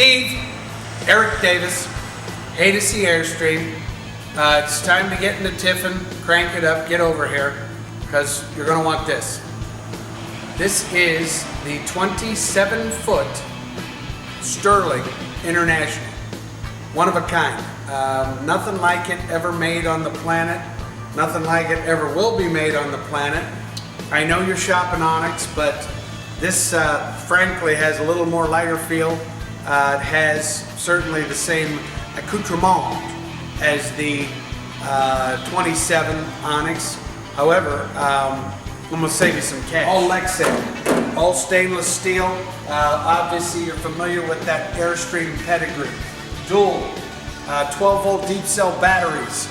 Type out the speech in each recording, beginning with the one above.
Steve, Eric Davis, Haydocy Airstream. It's time to get into Tiffin, crank it up, get over here, because you're going to want this. This is the 27-foot Sterling International. One of a kind. Nothing like it ever made on the planet. Nothing like it ever will be made on the planet. I know you're shopping Onyx, but this frankly has a little more lighter feel. It has certainly the same accoutrement as the 27 Onyx. However, I'm going to save you some cash. All Lexan, all stainless steel. Obviously you're familiar with that Airstream pedigree. Dual 12-volt deep cell batteries.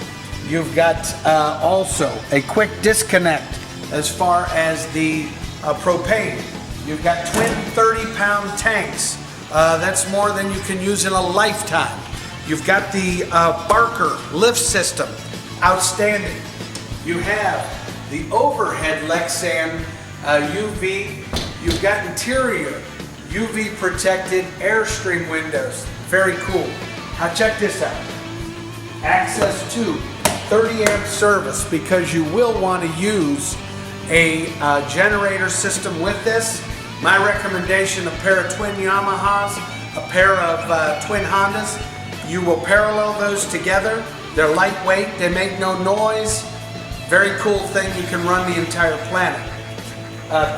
You've got also a quick disconnect as far as the propane. You've got twin 30-pound tanks. That's more than you can use in a lifetime. You've got the Barker lift system, outstanding. You have the overhead Lexan UV. You've got interior UV protected Airstream windows. Very cool. Now check this out. Access to 30 amp service, because you will want to use a generator system with this. My recommendation, a pair of twin Yamahas, a pair of twin Hondas. You will parallel those together. They're lightweight, they make no noise. Very cool thing, you can run the entire planet.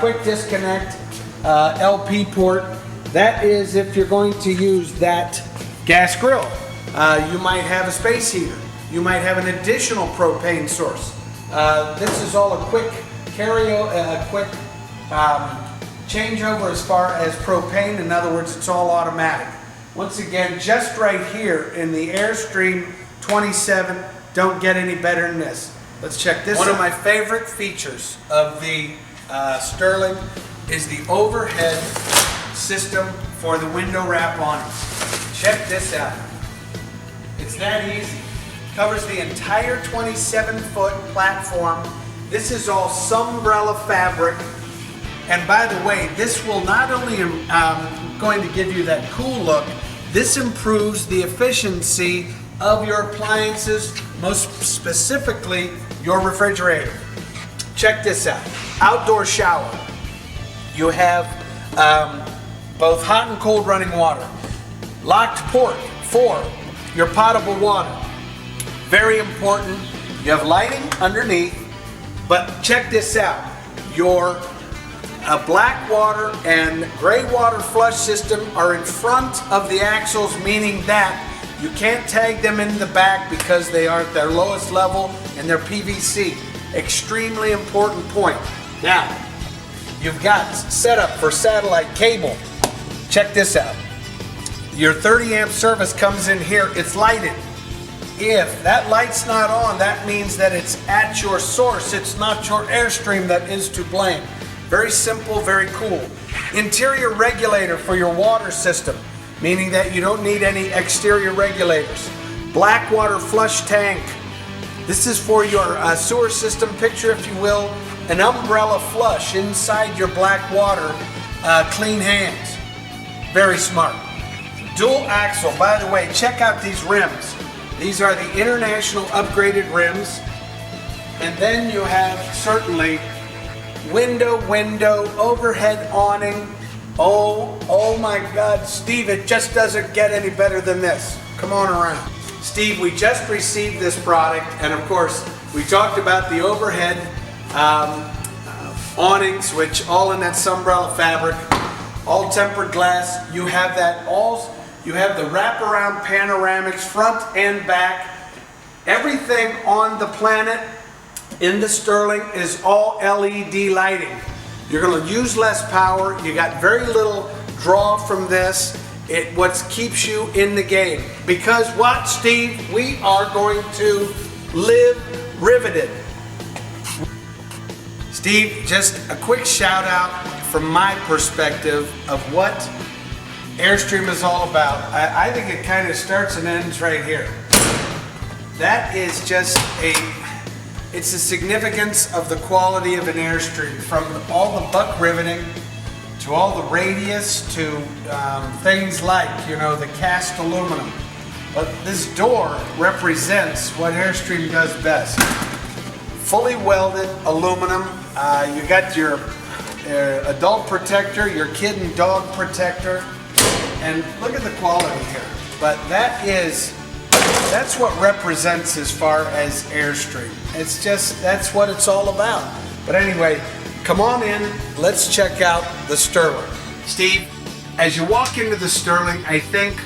Quick disconnect, LP port. That is if you're going to use that gas grill. You might have a space heater. You might have an additional propane source. This is all a quick changeover as far as propane. In other words, it's all automatic. Once again, just right here in the Airstream 27, don't get any better than this. Let's check this out. One of my favorite features of the Sterling is the overhead system for the window wrap awnings. Check this out. It's that easy. Covers the entire 27-foot platform. This is all Sunbrella fabric. And by the way, this will not only going to give you that cool look, this improves the efficiency of your appliances, most specifically your refrigerator. Check this out. Outdoor shower. You have both hot and cold running water. Locked port for your potable water. Very important. You have lighting underneath, but check this out. Your black water and gray water flush system are in front of the axles, meaning that you can't tag them in the back because they are at their lowest level and they're PVC. Extremely important point. Now, you've got setup for satellite cable. Check this out. Your 30 amp service comes in here. It's lighted. If that light's not on, that means that it's at your source. It's not your Airstream that is to blame. Very simple, very cool. Interior regulator for your water system, meaning that you don't need any exterior regulators. Black water flush tank. This is for your sewer system. Picture, if you will, an umbrella flush inside your black water. Clean hands. Very smart. Dual axle. By the way, check out these rims. These are the international upgraded rims. And then you have certainly window, overhead awning. Oh my God, Steve, it just doesn't get any better than this. Come on around. Steve, we just received this product, and of course, we talked about the overhead awnings, which all in that Sunbrella fabric, all tempered glass. You have that you have the wraparound panoramics, front and back. Everything on the planet in the Sterling is all LED lighting. You're going to use less power. You got very little draw from this. It what keeps you in the game. Because what, Steve? We are going to live riveted. Steve, just a quick shout out from my perspective of what Airstream is all about. I think it kind of starts and ends right here. That is just it's the significance of the quality of an Airstream, from all the buck riveting to all the radius, to things like, you know, the cast aluminum. But this door represents what Airstream does best. Fully welded aluminum. You got your adult protector, your kid and dog protector, and look at the quality here. But that's what represents as far as Airstream. It's just, that's what it's all about. But anyway, come on in, let's check out the Sterling. Steve, as you walk into the Sterling, I think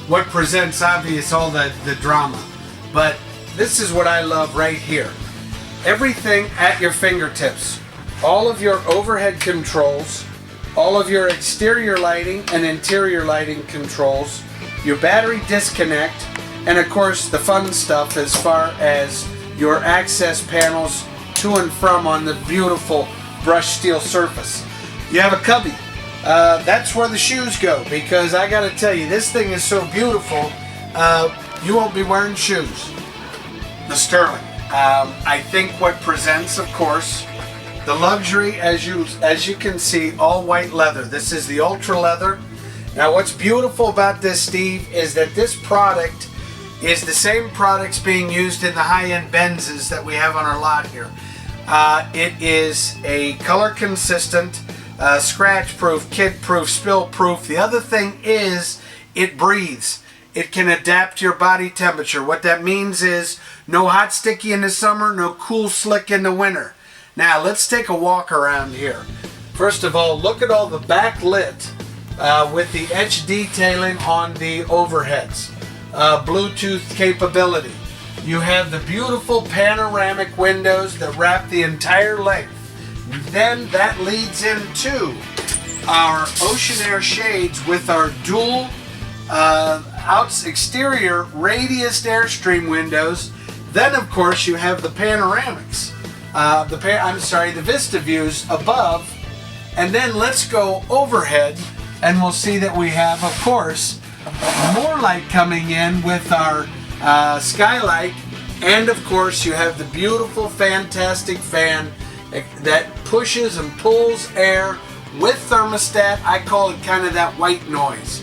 what presents obvious all the drama. But this is what I love right here. Everything at your fingertips. All of your overhead controls, all of your exterior lighting and interior lighting controls, your battery disconnect, and of course the fun stuff as far as your access panels to and from on the beautiful brushed steel surface. You have a cubby. That's where the shoes go, because I gotta tell you, this thing is so beautiful, you won't be wearing shoes. The Sterling. I think what presents, of course, the luxury, as you can see, all white leather. This is the ultra leather. Now what's beautiful about this, Steve, is that this product is the same products being used in the high-end Benzes that we have on our lot here. It is a color consistent, scratch proof, kid proof, spill proof. The other thing is it breathes. It can adapt to your body temperature. What that means is no hot sticky in the summer, no cool slick in the winter. Now let's take a walk around here. First of all, look at all the backlit with the etched detailing on the overheads. Bluetooth capability. You have the beautiful panoramic windows that wrap the entire length. Then that leads into our ocean air shades with our dual exterior radiused Airstream windows. Then of course you have the panoramics. The Vista views above, and then let's go overhead and we'll see that we have, of course, more light coming in with our skylight, and of course you have the beautiful, fantastic fan that pushes and pulls air with thermostat. I call it kind of that white noise.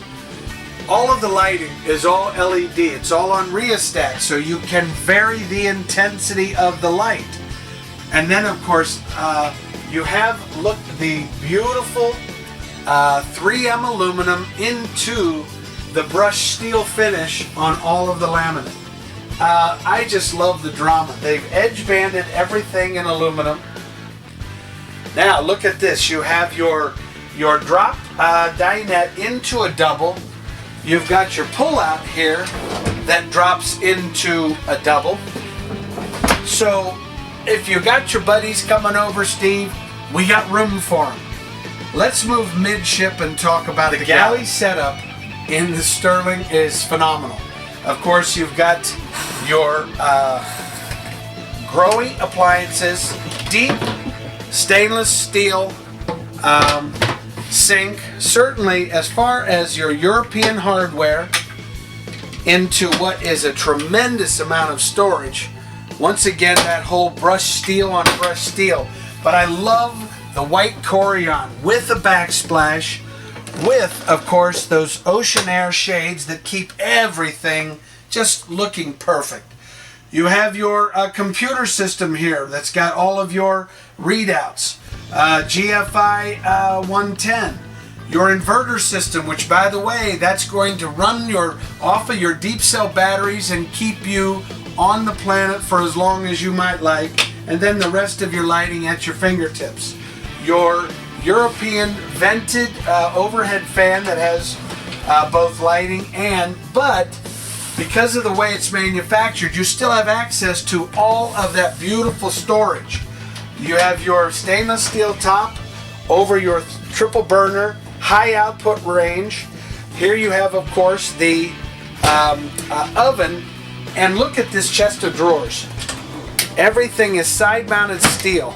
All of the lighting is all LED. It's all on rheostat, so you can vary the intensity of the light. And then of course you have, look, the beautiful 3M aluminum into the brushed steel finish on all of the laminate. I just love the drama. They've edge banded everything in aluminum. Now look at this. You have your drop dinette into a double. You've got your pull out here that drops into a double. So if you got your buddies coming over, Steve, we got room for them. Let's move midship and talk about the galley setup in the Sterling is phenomenal. Of course, you've got your growing appliances, deep stainless steel sink. Certainly, as far as your European hardware, into what is a tremendous amount of storage. Once again, that whole brushed steel on brushed steel. But I love the white Corian with a backsplash, with, of course, those ocean air shades that keep everything just looking perfect. You have your computer system here that's got all of your readouts. GFI 110. Your inverter system, which by the way, that's going to run off of your deep cell batteries and keep you on the planet for as long as you might like, and then the rest of your lighting at your fingertips. Your European vented overhead fan that has both lighting but because of the way it's manufactured, you still have access to all of that beautiful storage. You have your stainless steel top over your triple burner, high output range. Here you have, of course, the oven, and look at this chest of drawers. Everything is side mounted steel.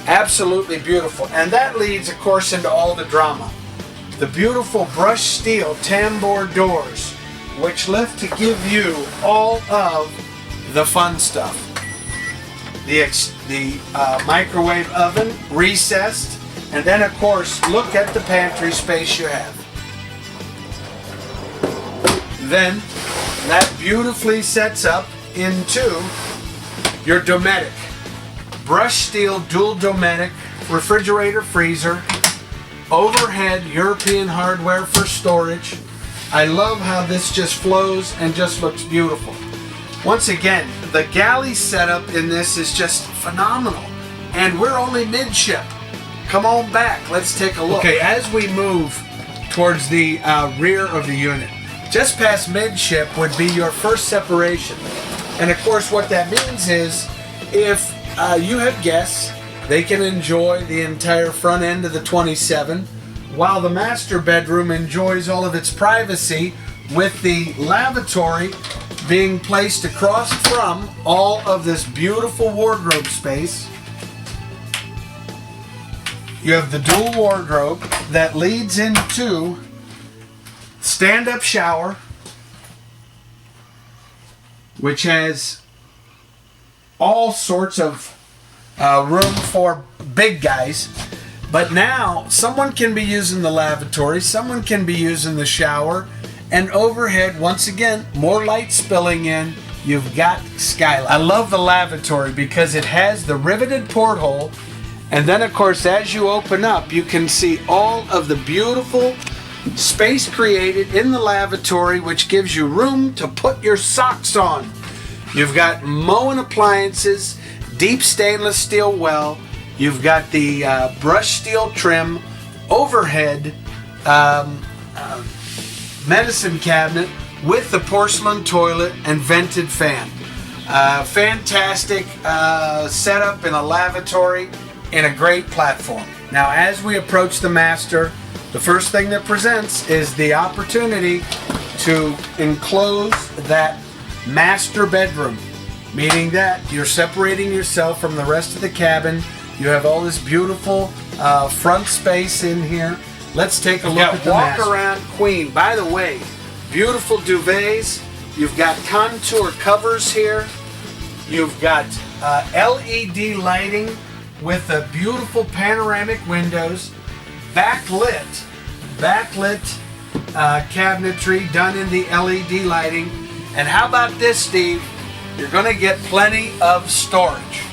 Absolutely beautiful. And that leads, of course, into all the drama. The beautiful brushed steel tambour doors, which lift to give you all of the fun stuff. The microwave oven recessed, And then of course, look at the pantry space you have. Then that beautifully sets up into your Dometic. Brushed steel dual Dometic refrigerator freezer. Overhead European hardware for storage. I love how this just flows and just looks beautiful. Once again, the Galley setup in this is just phenomenal. And we're only midship. Come on back, let's take a look. Okay, as we move towards the rear of the unit, just past midship would be your first separation. And of course what that means is, if you have guests, they can enjoy the entire front end of the 27, while the master bedroom enjoys all of its privacy with the lavatory being placed across from all of this beautiful wardrobe space. You have the dual wardrobe that leads into stand-up shower, which has all sorts of room for big guys. But now someone can be using the lavatory, someone can be using the shower, and overhead, once again, more light spilling in. You've got skylight. I love the lavatory because it has the riveted porthole, and then of course as you open up you can see all of the beautiful space created in the lavatory, which gives you room to put your socks on. You've got Moen appliances, deep stainless steel well. You've got the brushed steel trim, overhead medicine cabinet with the porcelain toilet and vented fan. Fantastic setup in a lavatory in a great platform. Now as we approach the master, the first thing that presents is the opportunity to enclose that master bedroom, meaning that you're separating yourself from the rest of the cabin. You have all this beautiful front space in here. Let's take a look at the master. Walk around queen. By the way, beautiful duvets. You've got contour covers here. You've got LED lighting with the beautiful panoramic windows. Backlit cabinetry done in the LED lighting. And how about this, Steve? You're going to get plenty of storage.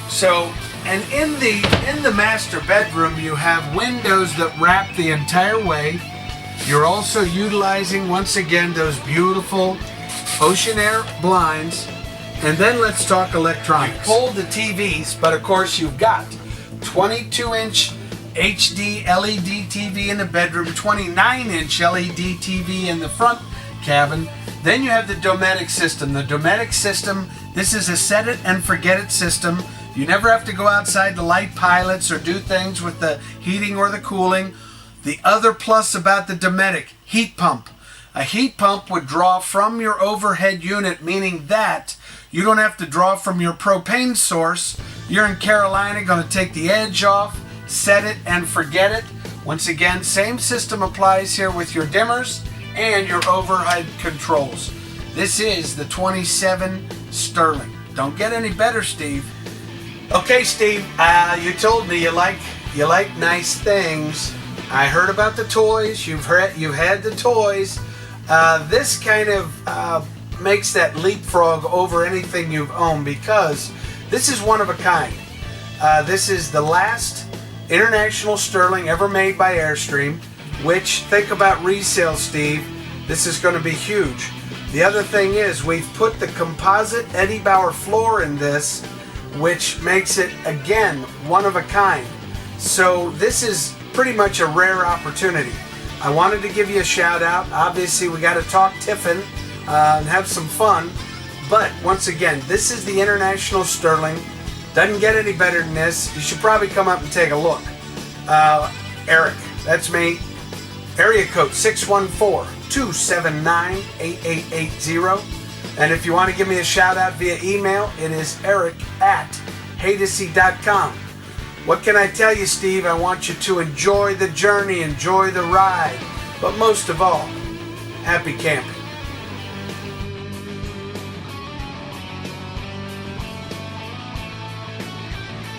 So, and in the master bedroom, you have windows that wrap the entire way. You're also utilizing, once again, those beautiful ocean air blinds. And then let's talk electronics. You pulled the TVs, but of course you've got 22-inch HD LED TV in the bedroom, 29-inch LED TV in the front cabin. Then you have the Dometic system. The Dometic system, this is a set it and forget it system. You never have to go outside to light pilots or do things with the heating or the cooling. The other plus about the Dometic, heat pump. A heat pump would draw from your overhead unit, meaning that you don't have to draw from your propane source. You're in Carolina, going to take the edge off, set it and forget it. Once again, same system applies here with your dimmers and your overhead controls. This is the 27 Sterling. Don't get any better, Steve. Okay, Steve, you told me you like nice things. I heard about the toys. You've had the toys. This kind of makes that leapfrog over anything you've owned, because this is one of a kind. This is the last international Sterling ever made by Airstream, which, think about resale, Steve. This is going to be huge. The other thing is, we've put the composite Eddie Bauer floor in this, which makes it, again, one of a kind. So this is pretty much a rare opportunity. I wanted to give you a shout out. Obviously, we got to talk Tiffin and have some fun. But once again, this is the International Sterling. Doesn't get any better than this. You should probably come up and take a look. Eric, that's me. Area code 614-279-8880. And if you want to give me a shout out via email, it is eric@haydocy.com. What can I tell you, Steve? I want you to enjoy the journey, enjoy the ride, but most of all, happy camping.